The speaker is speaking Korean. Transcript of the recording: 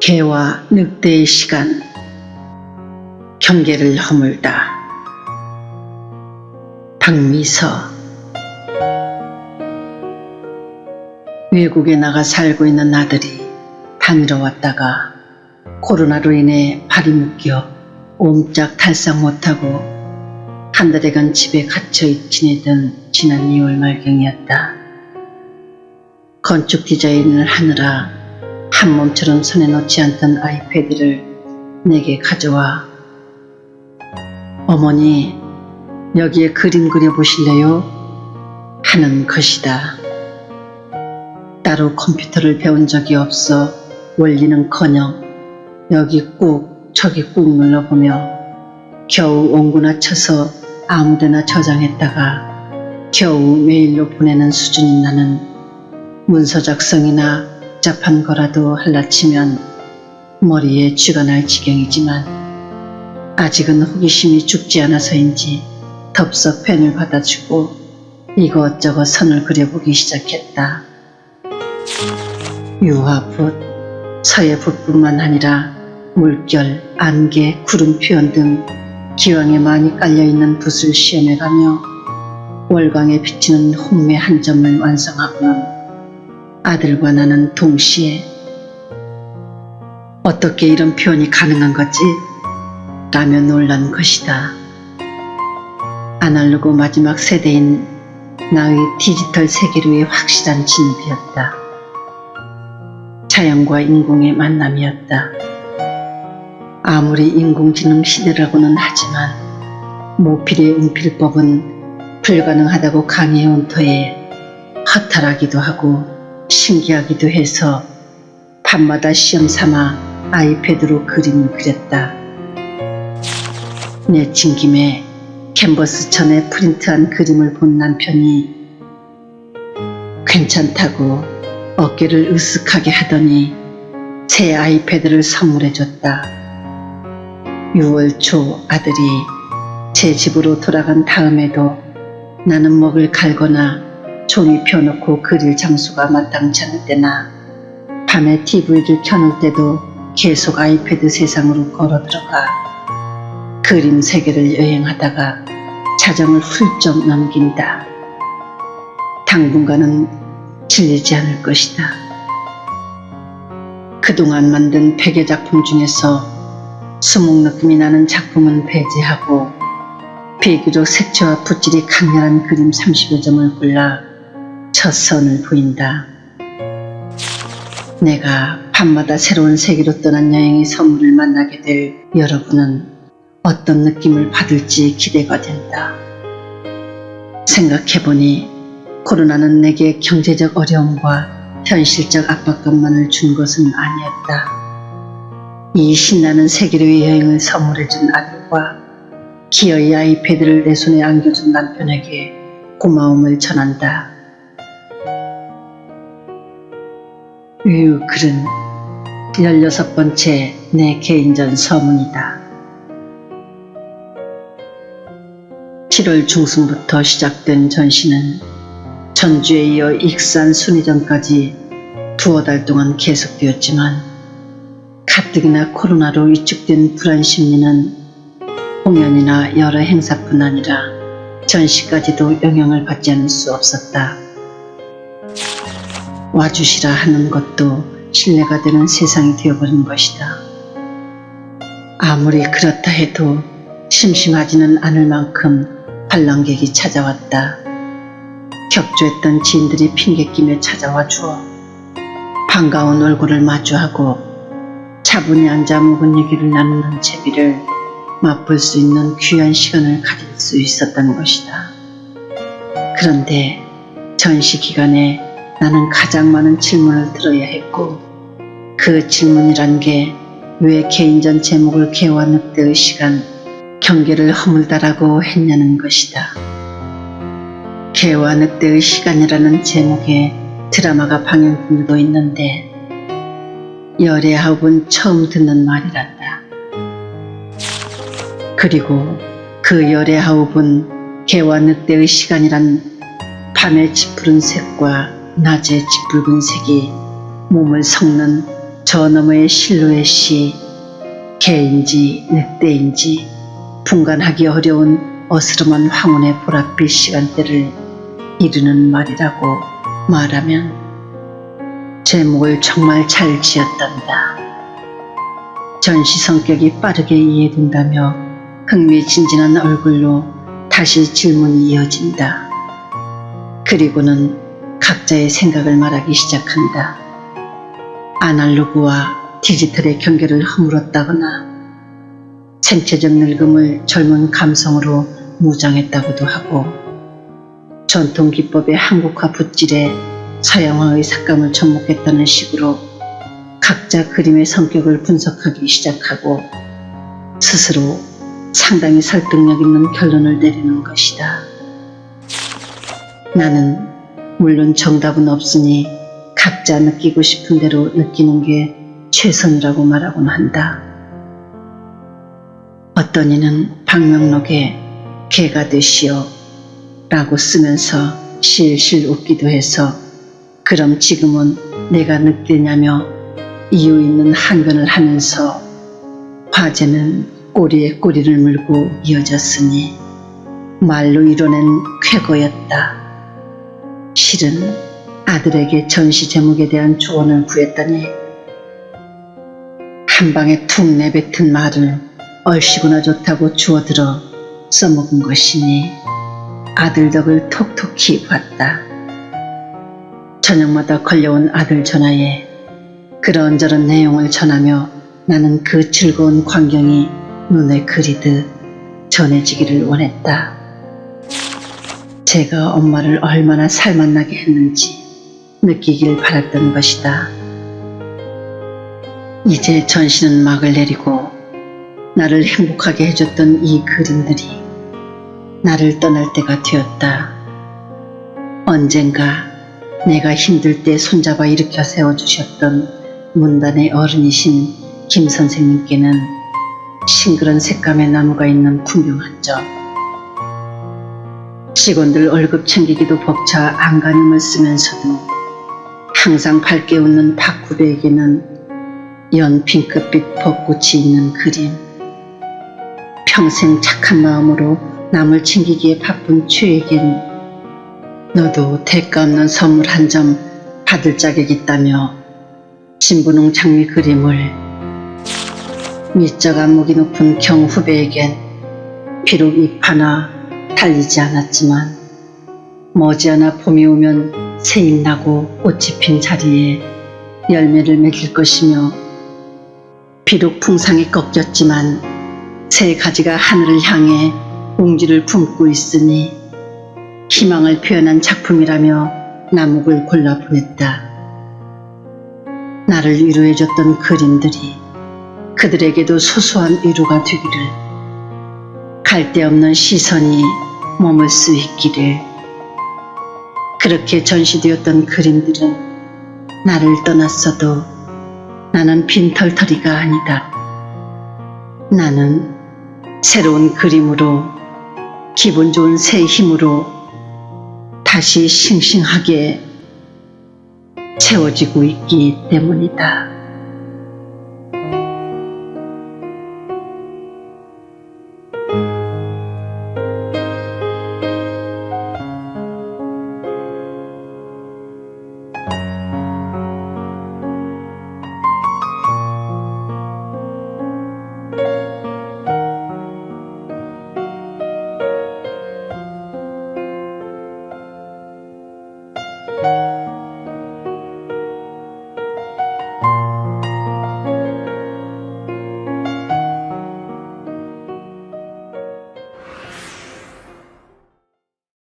개와 늑대의 시간, 경계를 허물다. 박미서. 외국에 나가 살고 있는 아들이 다니러 왔다가 코로나로 인해 발이 묶여 옴짝달싹 못하고 한 달여간 집에 갇혀 지내던 지난 2월 말경이었다. 건축 디자인을 하느라 한 몸처럼 손에 놓지 않던 아이패드를 내게 가져와 어머니, 여기에 그림 그려보실래요? 하는 것이다. 따로 컴퓨터를 배운 적이 없어 원리는커녕 여기 꾹 저기 꾹 눌러보며 겨우 옹구나 쳐서 아무데나 저장했다가 겨우 메일로 보내는 수준인 나는 문서 작성이나 복잡한 거라도 할라치면 머리에 쥐가 날 지경이지만 아직은 호기심이 죽지 않아서인지 덥석 펜을 받아주고 이것저것 선을 그려보기 시작했다. 유화붓, 서예붓뿐만 아니라 물결, 안개, 구름 표현 등 기왕에 많이 깔려있는 붓을 시험해가며 월광에 비치는 홍매 한 점을 완성하고는 아들과 나는 동시에 어떻게 이런 표현이 가능한 거지? 라며 놀란 것이다. 아날로그 마지막 세대인 나의 디지털 세계로의 확실한 진입이었다. 자연과 인공의 만남이었다. 아무리 인공지능 시대라고는 하지만 모필의 은필법은 불가능하다고 강해온 터에 허탈하기도 하고 신기하기도 해서 밤마다 시험 삼아 아이패드로 그림을 그렸다. 내친 김에 캔버스 천에 프린트한 그림을 본 남편이 괜찮다고 어깨를 으쓱하게 하더니 새 아이패드를 선물해줬다. 6월 초 아들이 제 집으로 돌아간 다음에도 나는 먹을 갈거나 종이 펴놓고 그릴 장소가 마땅치 않을 때나 밤에 TV를 켜놓을 때도 계속 아이패드 세상으로 걸어 들어가 그림 세계를 여행하다가 자정을 훌쩍 넘긴다. 당분간은 질리지 않을 것이다. 그동안 만든 100여 작품 중에서 수묵 느낌이 나는 작품은 배제하고 비교적 색채와 붓질이 강렬한 그림 30여 점을 골라 첫 선을 보인다. 내가 밤마다 새로운 세계로 떠난 여행의 선물을 만나게 될 여러분은 어떤 느낌을 받을지 기대가 된다. 생각해보니 코로나는 내게 경제적 어려움과 현실적 압박감만을 준 것은 아니었다. 이 신나는 세계로의 여행을 선물해준 아들과 기어이 아이패드를 내 손에 안겨준 남편에게 고마움을 전한다. 이 글은 16번째 내 개인전 서문이다. 7월 중순부터 시작된 전시는 전주에 이어 익산 순회전까지 두어 달 동안 계속되었지만 가뜩이나 코로나로 위축된 불안 심리는 공연이나 여러 행사뿐 아니라 전시까지도 영향을 받지 않을 수 없었다. 와주시라 하는 것도 신뢰가 되는 세상이 되어버린 것이다. 아무리 그렇다 해도 심심하지는 않을 만큼 관람객이 찾아왔다. 격조했던 지인들이 핑계끼며 찾아와 주어 반가운 얼굴을 마주하고 차분히 앉아 묵은 얘기를 나누는 재미를 맛볼 수 있는 귀한 시간을 가질 수 있었던 것이다. 그런데 전시 기간에 나는 가장 많은 질문을 들어야 했고 그 질문이란 게 왜 개인전 제목을 개와 늑대의 시간, 경계를 허물다라고 했냐는 것이다. 개와 늑대의 시간이라는 제목의 드라마가 방영되고 있는데 열애하옵은 처음 듣는 말이란다. 그리고 그 열애하옵은 개와 늑대의 시간이란 밤의 짙푸른 색과 낮의 짙붉은 색이 몸을 섞는 저 너머의 실루엣이 개인지 늑대인지 분간하기 어려운 어스름한 황혼의 보랏빛 시간대를 이르는 말이라고 말하면 제목을 정말 잘 지었단다. 전시 성격이 빠르게 이해된다며 흥미진진한 얼굴로 다시 질문이 이어진다. 그리고는 각자의 생각을 말하기 시작한다. 아날로그와 디지털의 경계를 허물었다거나 생체적 늙음을 젊은 감성으로 무장했다고도 하고 전통 기법의 한국화 붓질에 서양화의 색감을 접목했다는 식으로 각자 그림의 성격을 분석하기 시작하고 스스로 상당히 설득력 있는 결론을 내리는 것이다. 나는 물론 정답은 없으니 각자 느끼고 싶은 대로 느끼는 게 최선이라고 말하곤 한다. 어떤 이는 박명록에 개가 되시오 라고 쓰면서 실실 웃기도 해서 그럼 지금은 내가 늑대냐며 이유 있는 항변을 하면서 화제는 꼬리에 꼬리를 물고 이어졌으니 말로 이뤄낸 쾌거였다. 실은 아들에게 전시 제목에 대한 조언을 구했더니 한 방에 툭 내뱉은 말을 얼씨구나 좋다고 주워들어 써먹은 것이니 아들 덕을 톡톡히 봤다. 저녁마다 걸려온 아들 전화에 그런저런 내용을 전하며 나는 그 즐거운 광경이 눈에 그리듯 전해지기를 원했다. 제가 엄마를 얼마나 살맛나게 했는지 느끼길 바랐던 것이다. 이제 전시는 막을 내리고 나를 행복하게 해줬던 이 그림들이 나를 떠날 때가 되었다. 언젠가 내가 힘들 때 손잡아 일으켜 세워주셨던 문단의 어른이신 김 선생님께는 싱그런 색감의 나무가 있는 풍경 한 점, 직원들 월급 챙기기도 벅차 안간힘을 쓰면서도 항상 밝게 웃는 박 후배에게는 연 핑크빛 벚꽃이 있는 그림, 평생 착한 마음으로 남을 챙기기에 바쁜 최에겐 너도 대가 없는 선물 한 점 받을 자격 있다며 진분홍 장미 그림을 미적 안목이 높은 경 후배에겐 비록 잎 하나 달리지 않았지만 머지않아 봄이 오면 새잎 나고 꽃이 핀 자리에 열매를 맺을 것이며 비록 풍상이 꺾였지만 새 가지가 하늘을 향해 웅지를 품고 있으니 희망을 표현한 작품이라며 나목을 골라 보냈다. 나를 위로해줬던 그림들이 그들에게도 소소한 위로가 되기를, 갈데없는 시선이 머물 수 있기를. 그렇게 전시되었던 그림들은 나를 떠났어도 나는 빈털터리가 아니다. 나는 새로운 그림으로, 기분 좋은 새 힘으로 다시 싱싱하게 채워지고 있기 때문이다.